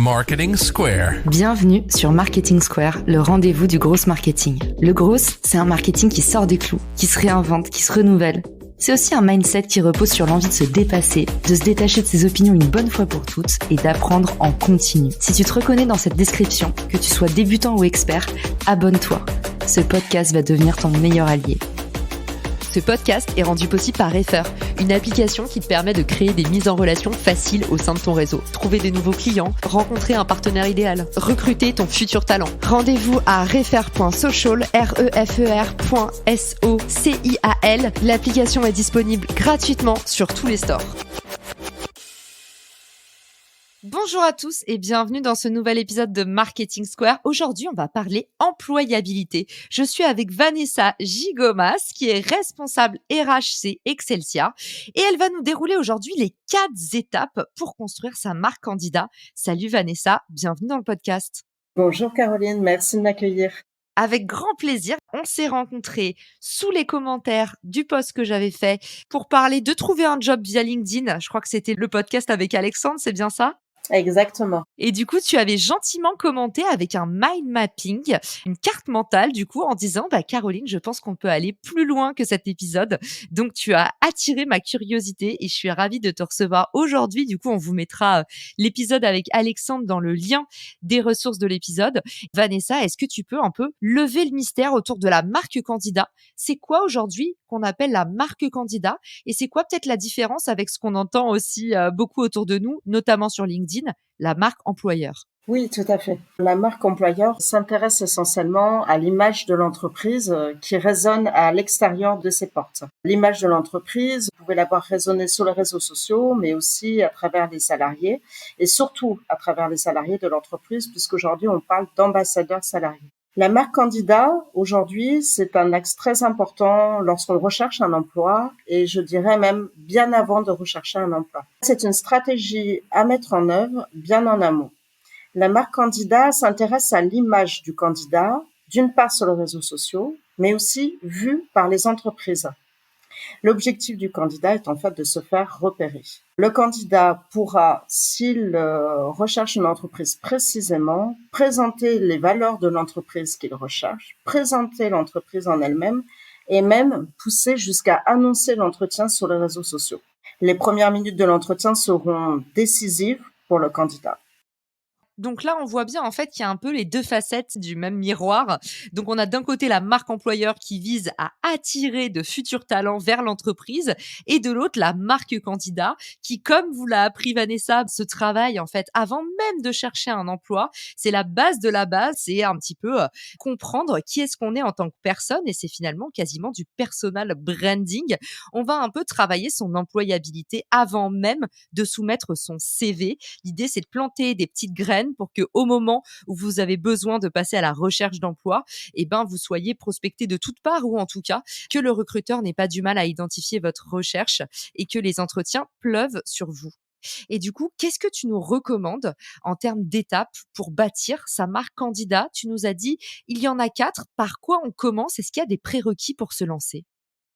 Marketing Square. Bienvenue sur Marketing Square, le rendez-vous du gros marketing. Le gros, c'est un marketing qui sort des clous, qui se réinvente, qui se renouvelle. C'est aussi un mindset qui repose sur l'envie de se dépasser, de se détacher de ses opinions une bonne fois pour toutes et d'apprendre en continu. Si tu te reconnais dans cette description, que tu sois débutant ou expert, abonne-toi. Ce podcast va devenir ton meilleur allié. Ce podcast est rendu possible par Refer, une application qui te permet de créer des mises en relation faciles au sein de ton réseau. Trouver des nouveaux clients, rencontrer un partenaire idéal, recruter ton futur talent. Rendez-vous à refer.social, refer.social. L'application est disponible gratuitement sur tous les stores. Bonjour à tous et bienvenue dans ce nouvel épisode de Marketing Square. Aujourd'hui, on va parler employabilité. Je suis avec Vanessa Gigomas, qui est responsable RH chez Excelsia, et elle va nous dérouler aujourd'hui les 4 étapes pour construire sa marque candidat. Salut Vanessa, bienvenue dans le podcast. Bonjour Caroline, merci de m'accueillir. Avec grand plaisir, on s'est rencontrés sous les commentaires du post que j'avais fait pour parler de trouver un job via LinkedIn. Je crois que c'était le podcast avec Alexandre, c'est bien ça ? Exactement. Et du coup, tu avais gentiment commenté avec un mind mapping, une carte mentale, du coup, en disant, Caroline, je pense qu'on peut aller plus loin que cet épisode. Donc, tu as attiré ma curiosité et je suis ravie de te recevoir aujourd'hui. Du coup, on vous mettra l'épisode avec Alexandre dans le lien des ressources de l'épisode. Vanessa, est-ce que tu peux un peu lever le mystère autour de la marque candidat ? C'est quoi aujourd'hui qu'on appelle la marque candidat ? Et c'est quoi peut-être la différence avec ce qu'on entend aussi beaucoup autour de nous, notamment sur LinkedIn, la marque employeur? Oui, tout à fait. La marque employeur s'intéresse essentiellement à l'image de l'entreprise qui résonne à l'extérieur de ses portes. L'image de l'entreprise, vous pouvez la voir résonner sur les réseaux sociaux, mais aussi à travers les salariés, et surtout à travers les salariés de l'entreprise, puisqu'aujourd'hui on parle d'ambassadeurs salariés. La marque candidat, aujourd'hui, c'est un axe très important lorsqu'on recherche un emploi et je dirais même bien avant de rechercher un emploi. C'est une stratégie à mettre en œuvre bien en amont. La marque candidat s'intéresse à l'image du candidat, d'une part sur les réseaux sociaux, mais aussi vue par les entreprises. L'objectif du candidat est en fait de se faire repérer. Le candidat pourra, s'il recherche une entreprise précisément, présenter les valeurs de l'entreprise qu'il recherche, présenter l'entreprise en elle-même et même pousser jusqu'à annoncer l'entretien sur les réseaux sociaux. Les premières minutes de l'entretien seront décisives pour le candidat. Donc là, on voit bien en fait qu'il y a un peu les deux facettes du même miroir. Donc on a d'un côté la marque employeur qui vise à attirer de futurs talents vers l'entreprise et de l'autre la marque candidat qui, comme vous l'a appris Vanessa, se travaille en fait avant même de chercher un emploi. C'est la base de la base, c'est un petit peu comprendre qui est-ce qu'on est en tant que personne et c'est finalement quasiment du personal branding. On va un peu travailler son employabilité avant même de soumettre son CV. L'idée, c'est de planter des petites graines pour que au moment où vous avez besoin de passer à la recherche d'emploi, vous soyez prospecté de toutes parts ou en tout cas que le recruteur n'ait pas du mal à identifier votre recherche et que les entretiens pleuvent sur vous. Et du coup, qu'est-ce que tu nous recommandes en termes d'étapes pour bâtir sa marque candidat ? Tu nous as dit, il y en a 4. Par quoi on commence ? Est-ce qu'il y a des prérequis pour se lancer ?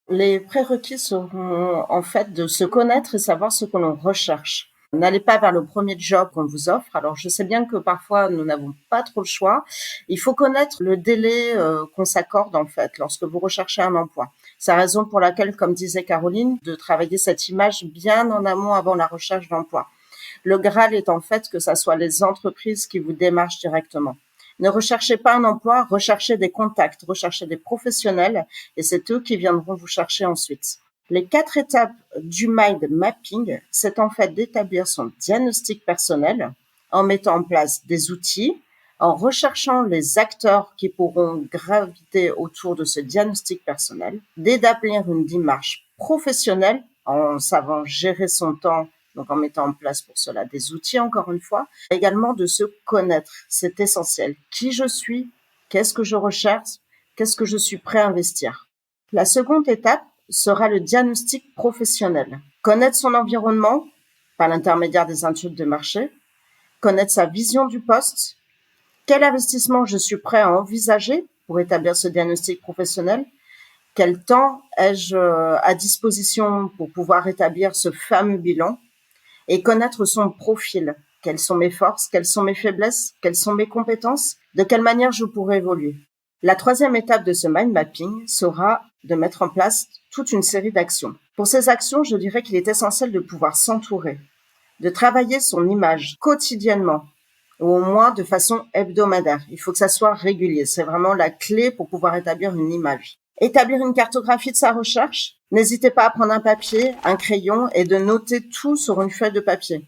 Les prérequis seront en fait de se connaître et savoir ce que l'on recherche. N'allez pas vers le premier job qu'on vous offre. Alors, je sais bien que parfois, nous n'avons pas trop le choix. Il faut connaître le délai qu'on s'accorde, en fait, lorsque vous recherchez un emploi. C'est la raison pour laquelle, comme disait Caroline, de travailler cette image bien en amont avant la recherche d'emploi. Le Graal est en fait que ça soit les entreprises qui vous démarchent directement. Ne recherchez pas un emploi, recherchez des contacts, recherchez des professionnels et c'est eux qui viendront vous chercher ensuite. Les 4 étapes du mind mapping, c'est en fait d'établir son diagnostic personnel en mettant en place des outils, en recherchant les acteurs qui pourront graviter autour de ce diagnostic personnel, d'établir une démarche professionnelle en savant gérer son temps, donc en mettant en place pour cela des outils encore une fois, également de se connaître, c'est essentiel. Qui je suis, qu'est-ce que je recherche, qu'est-ce que je suis prêt à investir. La seconde étape sera le diagnostic professionnel. Connaître son environnement par l'intermédiaire des études de marché, connaître sa vision du poste, quel investissement je suis prêt à envisager pour établir ce diagnostic professionnel, quel temps ai-je à disposition pour pouvoir établir ce fameux bilan et connaître son profil. Quelles sont mes forces? Quelles sont mes faiblesses? Quelles sont mes compétences? De quelle manière je pourrais évoluer? La troisième étape de ce mind mapping sera de mettre en place toute une série d'actions. Pour ces actions, je dirais qu'il est essentiel de pouvoir s'entourer, de travailler son image quotidiennement, ou au moins de façon hebdomadaire. Il faut que ça soit régulier. C'est vraiment la clé pour pouvoir établir une image. Établir une cartographie de sa recherche. N'hésitez pas à prendre un papier, un crayon et de noter tout sur une feuille de papier.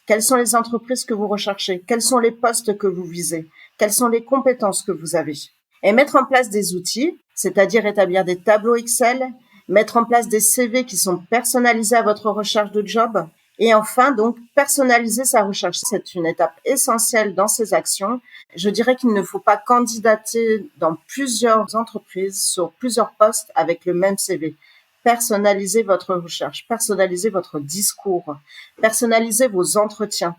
Quelles sont les entreprises que vous recherchez? Quels sont les postes que vous visez? Quelles sont les compétences que vous avez? Et mettre en place des outils, c'est-à-dire établir des tableaux Excel, mettre en place des CV qui sont personnalisés à votre recherche de job. Et enfin, donc, personnaliser sa recherche. C'est une étape essentielle dans ces actions. Je dirais qu'il ne faut pas candidater dans plusieurs entreprises sur plusieurs postes avec le même CV. Personnalisez votre recherche, personnalisez votre discours, personnalisez vos entretiens,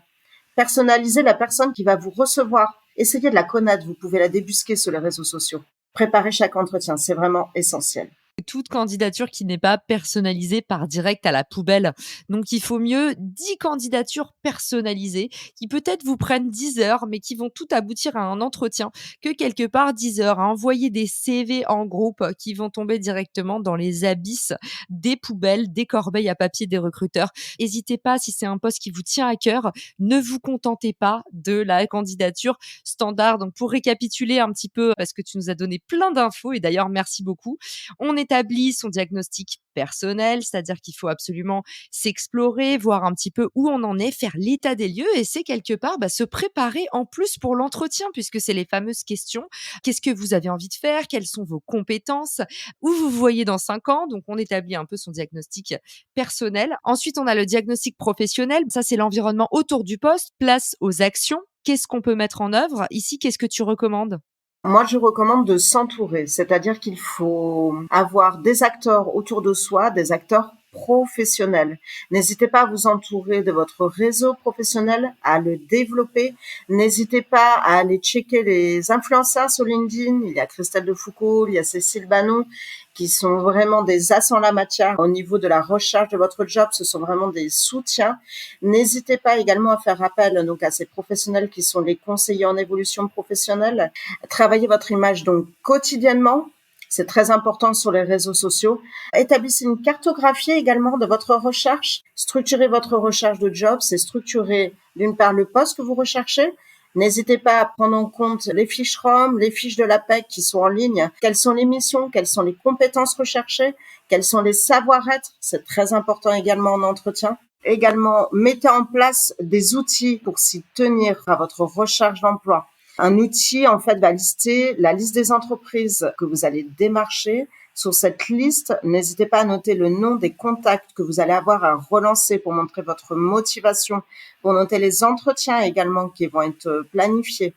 personnalisez la personne qui va vous recevoir. Essayez de la connaître, vous pouvez la débusquer sur les réseaux sociaux. Préparez chaque entretien, c'est vraiment essentiel. Toute candidature qui n'est pas personnalisée part direct à la poubelle. Donc, il faut mieux 10 candidatures personnalisées qui peut-être vous prennent 10 heures, mais qui vont toutes aboutir à un entretien que quelque part 10 heures à envoyer des CV en groupe qui vont tomber directement dans les abysses des poubelles, des corbeilles à papier des recruteurs. N'hésitez pas, si c'est un poste qui vous tient à cœur, ne vous contentez pas de la candidature standard. Donc, pour récapituler un petit peu, parce que tu nous as donné plein d'infos et d'ailleurs, merci beaucoup. On établit son diagnostic personnel, c'est-à-dire qu'il faut absolument s'explorer, voir un petit peu où on en est, faire l'état des lieux et c'est quelque part se préparer en plus pour l'entretien puisque c'est les fameuses questions. Qu'est-ce que vous avez envie de faire? Quelles sont vos compétences? Où vous vous voyez dans 5 ans? Donc, on établit un peu son diagnostic personnel. Ensuite, on a le diagnostic professionnel. Ça, c'est l'environnement autour du poste. Place aux actions. Qu'est-ce qu'on peut mettre en œuvre? Ici, qu'est-ce que tu recommandes? Moi, je recommande de s'entourer, c'est-à-dire qu'il faut avoir des acteurs autour de soi, des acteurs professionnels. N'hésitez pas à vous entourer de votre réseau professionnel, à le développer. N'hésitez pas à aller checker les influenceurs sur LinkedIn. Il y a Christelle Defoucault, il y a Cécile Banon, qui sont vraiment des as en la matière au niveau de la recherche de votre job. Ce sont vraiment des soutiens. N'hésitez pas également à faire appel donc à ces professionnels qui sont les conseillers en évolution professionnelle. Travaillez votre image donc quotidiennement. C'est très important sur les réseaux sociaux. Établissez une cartographie également de votre recherche. Structurez votre recherche de job. C'est structurer d'une part le poste que vous recherchez. N'hésitez pas à prendre en compte les fiches ROM, les fiches de l'APEC qui sont en ligne. Quelles sont les missions? Quelles sont les compétences recherchées? Quels sont les savoir-être? C'est très important également en entretien. Également, mettez en place des outils pour s'y tenir à votre recherche d'emploi. Un outil, en fait, va lister la liste des entreprises que vous allez démarcher. Sur cette liste, n'hésitez pas à noter le nom des contacts que vous allez avoir à relancer pour montrer votre motivation, pour noter les entretiens également qui vont être planifiés.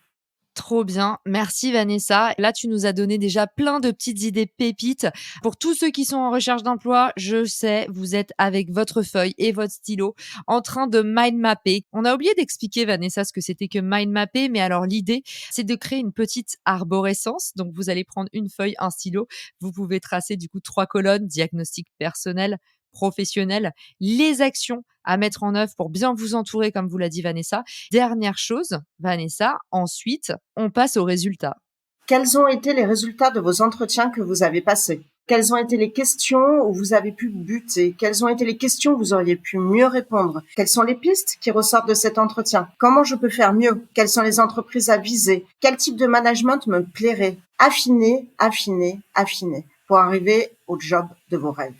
Trop bien. Merci Vanessa. Là, tu nous as donné déjà plein de petites idées pépites. Pour tous ceux qui sont en recherche d'emploi, je sais, vous êtes avec votre feuille et votre stylo en train de mind mapper. On a oublié d'expliquer, Vanessa, ce que c'était que mind mapper, mais alors l'idée, c'est de créer une petite arborescence. Donc, vous allez prendre une feuille, un stylo. Vous pouvez tracer du coup 3 colonnes, diagnostic personnel, professionnel, les actions à mettre en œuvre pour bien vous entourer, comme vous l'a dit Vanessa. Dernière chose, Vanessa, ensuite, on passe aux résultats. Quels ont été les résultats de vos entretiens que vous avez passés? Quelles ont été les questions où vous avez pu buter? Quelles ont été les questions où vous auriez pu mieux répondre? Quelles sont les pistes qui ressortent de cet entretien? Comment je peux faire mieux? Quelles sont les entreprises à viser? Quel type de management me plairait? Affinez, affinez, affinez pour arriver au job de vos rêves.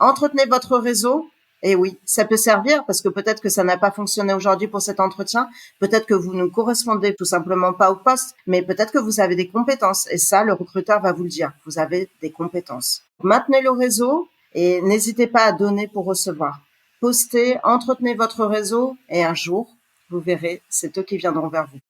Entretenez votre réseau. Et oui, ça peut servir parce que peut-être que ça n'a pas fonctionné aujourd'hui pour cet entretien. Peut-être que vous ne correspondez tout simplement pas au poste, mais peut-être que vous avez des compétences. Et ça, le recruteur va vous le dire. Vous avez des compétences. Maintenez le réseau et n'hésitez pas à donner pour recevoir. Postez, entretenez votre réseau et un jour, vous verrez, c'est eux qui viendront vers vous.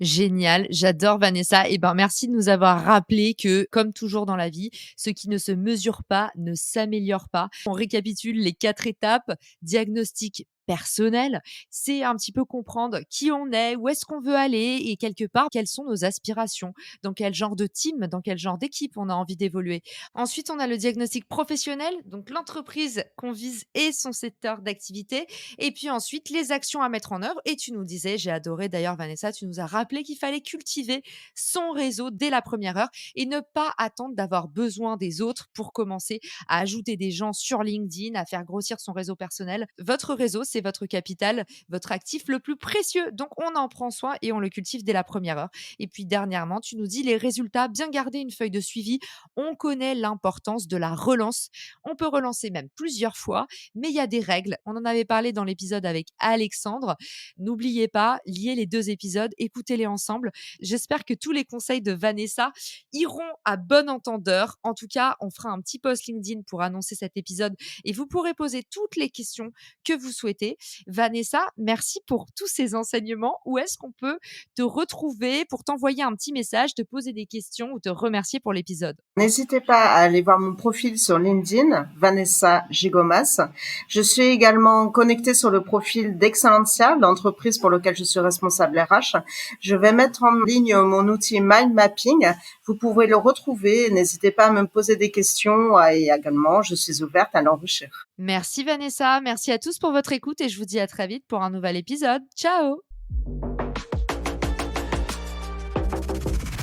Génial, j'adore Vanessa. Et merci de nous avoir rappelé que, comme toujours dans la vie, ce qui ne se mesure pas ne s'améliore pas. On récapitule les 4 étapes: diagnostic personnel. C'est un petit peu comprendre qui on est, où est-ce qu'on veut aller et quelque part, quelles sont nos aspirations, dans quel genre de team, dans quel genre d'équipe on a envie d'évoluer. Ensuite, on a le diagnostic professionnel, donc l'entreprise qu'on vise et son secteur d'activité. Et puis ensuite, les actions à mettre en œuvre. Et tu nous disais, j'ai adoré d'ailleurs Vanessa, tu nous as rappelé qu'il fallait cultiver son réseau dès la première heure et ne pas attendre d'avoir besoin des autres pour commencer à ajouter des gens sur LinkedIn, à faire grossir son réseau personnel. Votre réseau, c'est votre capital, votre actif le plus précieux. Donc, on en prend soin et on le cultive dès la première heure. Et puis, dernièrement, tu nous dis les résultats, bien garder une feuille de suivi. On connaît l'importance de la relance. On peut relancer même plusieurs fois, mais il y a des règles. On en avait parlé dans l'épisode avec Alexandre. N'oubliez pas, liez les 2 épisodes, écoutez-les ensemble. J'espère que tous les conseils de Vanessa iront à bon entendeur. En tout cas, on fera un petit post LinkedIn pour annoncer cet épisode et vous pourrez poser toutes les questions que vous souhaitez. Vanessa, merci pour tous ces enseignements. Où est-ce qu'on peut te retrouver pour t'envoyer un petit message, te poser des questions ou te remercier pour l'épisode? N'hésitez pas à aller voir mon profil sur LinkedIn, Vanessa Gigomas. Je suis également connectée sur le profil d'Excellencia, l'entreprise pour laquelle je suis responsable RH. Je vais mettre en ligne mon outil Mind Mapping. Vous pouvez le retrouver. N'hésitez pas à me poser des questions et également, je suis ouverte à l'enrichir. Merci Vanessa, merci à tous pour votre écoute et je vous dis à très vite pour un nouvel épisode. Ciao!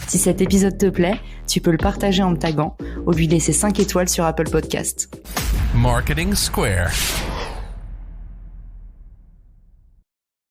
Si cet épisode te plaît, tu peux le partager en me taguant ou lui laisser 5 étoiles sur Apple Podcast. Marketing Square.